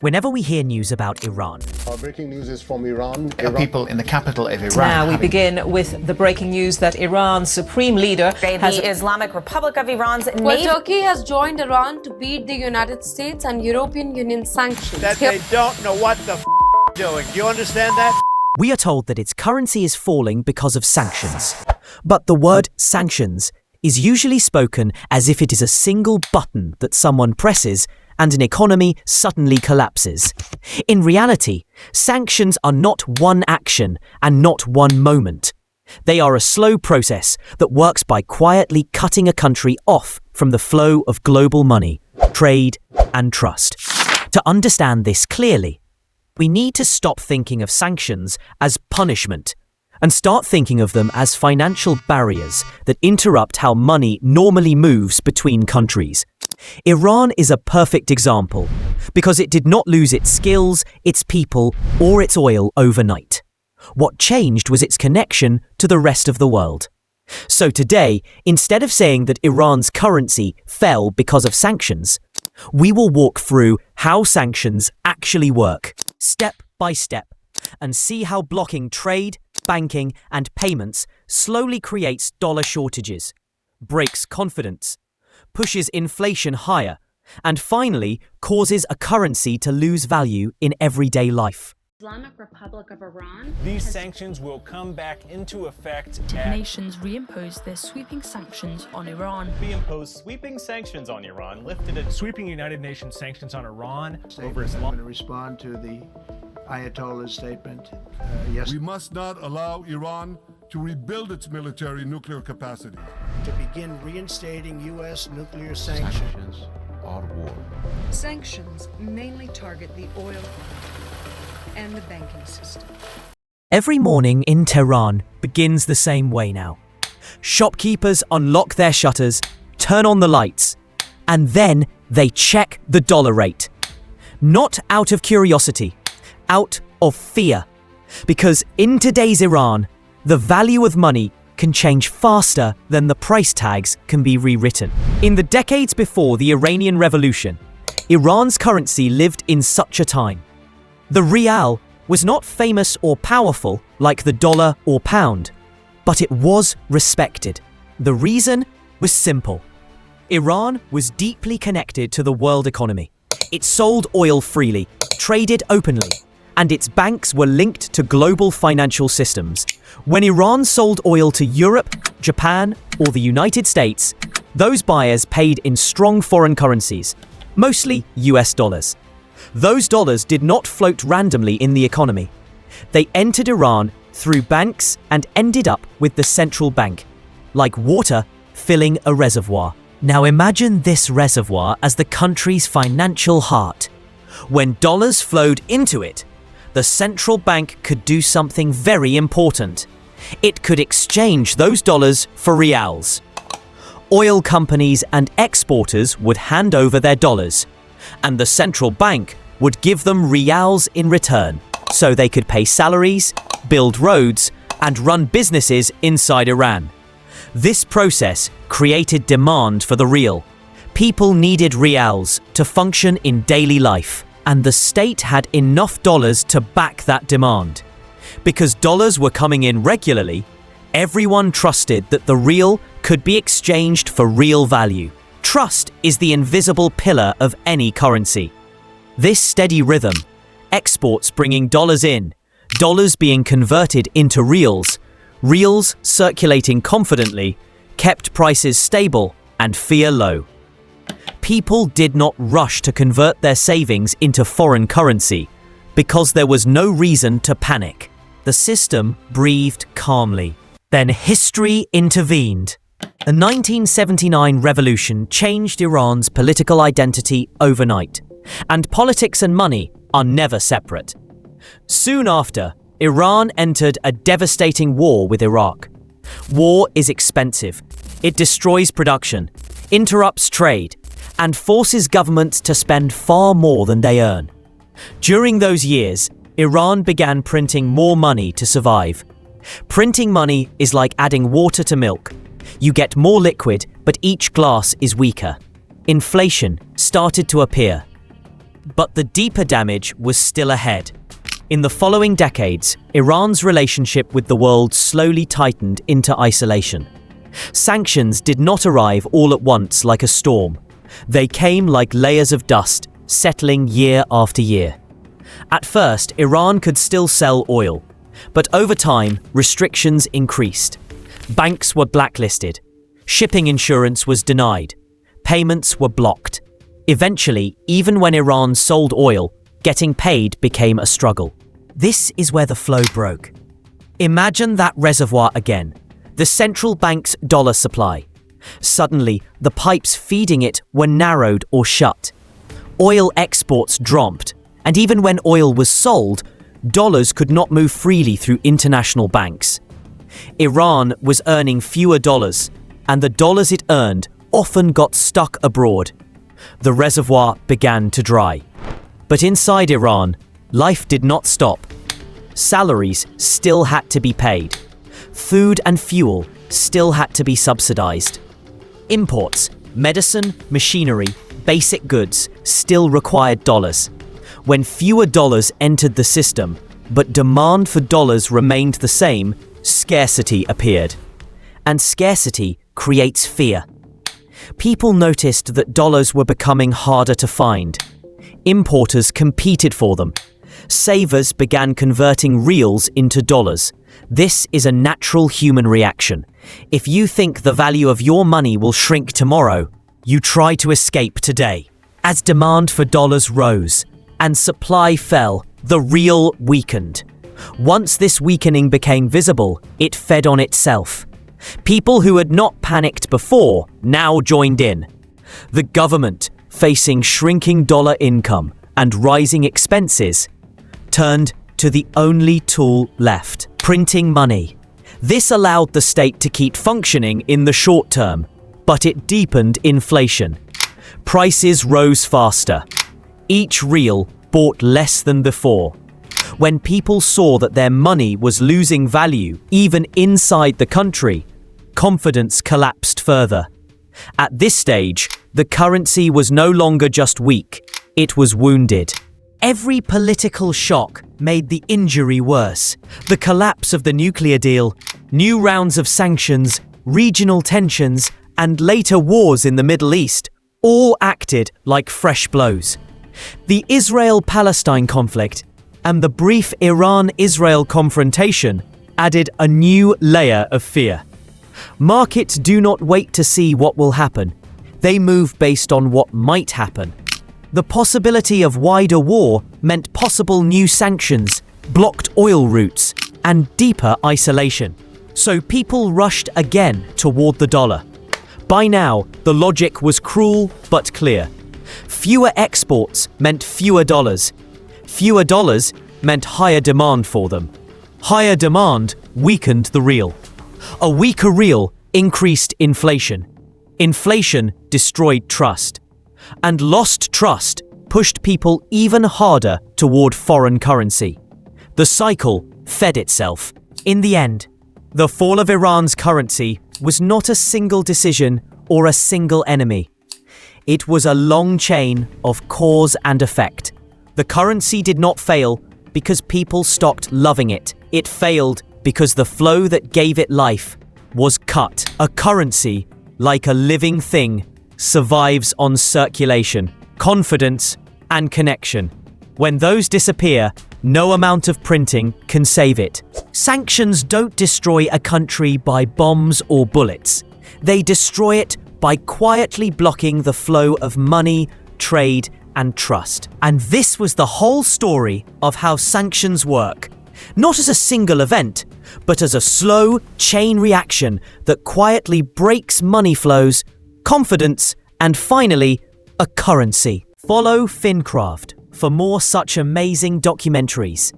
Whenever we hear news about Iran, Our breaking news is from Iran. People in the capital of Iran. Now we begin with the breaking news that Iran's supreme leader has... The Islamic Republic of Iran's Well, Turkey has joined Iran to beat the United States and European Union sanctions. That they don't know what the doing. Do you understand that? we are told that its currency is falling because of sanctions. But the word sanctions is usually spoken as if it is a single button that someone presses and an economy suddenly collapses. In reality, sanctions are not one action and not one moment. They are a slow process that works by quietly cutting a country off from the flow of global money, trade, and trust. To understand this clearly, we need to stop thinking of sanctions as punishment and start thinking of them as financial barriers that interrupt how money normally moves between countries. Iran is a perfect example because it did not lose its skills, its people, or its oil overnight. What changed was its connection to the rest of the world. So today, instead of saying that Iran's currency fell because of sanctions, we will walk through how sanctions actually work, step by step, and see how blocking trade, banking, and payments slowly creates dollar shortages, breaks confidence, pushes inflation higher, and finally causes a currency to lose value in everyday life. Islamic Republic of Iran. These sanctions will come back into effect nations reimpose their sweeping sanctions on Iran. We imposed sweeping sanctions on Iran, lifted a sweeping United Nations sanctions on Iran over Islam. To respond to the Ayatollah's statement. Yes. We must not allow Iran to rebuild its military nuclear capacity. To begin reinstating U.S. nuclear sanctions. Sanctions are war. Sanctions mainly target the oil and the banking system. Every morning in Tehran begins the same way now. Shopkeepers unlock their shutters, turn on the lights, and then they check the dollar rate. Not out of curiosity, out of fear. Because in today's Iran, the value of money can change faster than the price tags can be rewritten. In the decades before the Iranian Revolution, Iran's currency lived in such a time. The rial was not famous or powerful like the dollar or pound, but it was respected. The reason was simple. Iran was deeply connected to the world economy. It sold oil freely, traded openly, and its banks were linked to global financial systems. When Iran sold oil to Europe, Japan, or the United States, those buyers paid in strong foreign currencies, mostly US dollars. Those dollars did not float randomly in the economy. They entered Iran through banks and ended up with the central bank, like water filling a reservoir. Now imagine this reservoir as the country's financial heart. When dollars flowed into it, the central bank could do something very important. It could exchange those dollars for rials. Oil companies and exporters would hand over their dollars, and the central bank would give them rials in return, so they could pay salaries, build roads, and run businesses inside Iran. This process created demand for the rial. People needed rials to function in daily life, and the state had enough dollars to back that demand. Because dollars were coming in regularly, everyone trusted that the rial could be exchanged for real value. Trust is the invisible pillar of any currency. This steady rhythm, exports bringing dollars in, dollars being converted into rials, rials circulating confidently, kept prices stable and fear low. People did not rush to convert their savings into foreign currency because there was no reason to panic. The system breathed calmly. Then history intervened. The 1979 revolution changed Iran's political identity overnight, and politics and money are never separate. Soon after, Iran entered a devastating war with Iraq. War is expensive. It destroys production, interrupts trade, and forces governments to spend far more than they earn. During those years, Iran began printing more money to survive. Printing money is like adding water to milk. You get more liquid, but each glass is weaker. Inflation started to appear. But the deeper damage was still ahead. In the following decades, Iran's relationship with the world slowly tightened into isolation. Sanctions did not arrive all at once like a storm. They came like layers of dust, settling year after year. At first, Iran could still sell oil, but over time, restrictions increased. Banks were blacklisted. Shipping insurance was denied. Payments were blocked. Eventually, even when Iran sold oil, getting paid became a struggle. This is where the flow broke. Imagine that reservoir again, the central bank's dollar supply. Suddenly, the pipes feeding it were narrowed or shut. Oil exports dropped, and even when oil was sold, dollars could not move freely through international banks. Iran was earning fewer dollars, and the dollars it earned often got stuck abroad. The reservoir began to dry. But inside Iran, life did not stop. Salaries still had to be paid. Food and fuel still had to be subsidized. Imports, medicine, machinery, basic goods still required dollars. When fewer dollars entered the system, but demand for dollars remained the same, scarcity appeared. And scarcity creates fear. People noticed that dollars were becoming harder to find. Importers competed for them. Savers began converting reals into dollars. This is a natural human reaction. If you think the value of your money will shrink tomorrow, you try to escape today. As demand for dollars rose and supply fell, the real weakened. Once this weakening became visible, it fed on itself. People who had not panicked before now joined in. The government, facing shrinking dollar income and rising expenses, turned to the only tool left: printing money. This allowed the state to keep functioning in the short term, but it deepened inflation. Prices rose faster. Each real bought less than before. When people saw that their money was losing value even inside the country, confidence collapsed further. At this stage, the currency was no longer just weak, it was wounded. Every political shock made the injury worse. The collapse of the nuclear deal, new rounds of sanctions, regional tensions, and later wars in the Middle East all acted like fresh blows. The Israel-Palestine conflict and the brief Iran-Israel confrontation added a new layer of fear. Markets do not wait to see what will happen. They move based on what might happen. The possibility of wider war meant possible new sanctions, blocked oil routes, and deeper isolation. So people rushed again toward the dollar. By now, the logic was cruel but clear. Fewer exports meant fewer dollars. Fewer dollars meant higher demand for them. Higher demand weakened the real. A weaker real increased inflation. Inflation destroyed trust. And lost trust pushed people even harder toward foreign currency. The cycle fed itself. In the end, the fall of Iran's currency was not a single decision or a single enemy. It was a long chain of cause and effect. The currency did not fail because people stopped loving it. It failed because the flow that gave it life was cut. A currency, like a living thing, survives on circulation, confidence, and connection. When those disappear, no amount of printing can save it. Sanctions don't destroy a country by bombs or bullets. They destroy it by quietly blocking the flow of money, trade, and trust. And this was the whole story of how sanctions work. Not as a single event, but as a slow chain reaction that quietly breaks money flows, confidence, and finally, a currency. Follow Fincraft for more such amazing documentaries.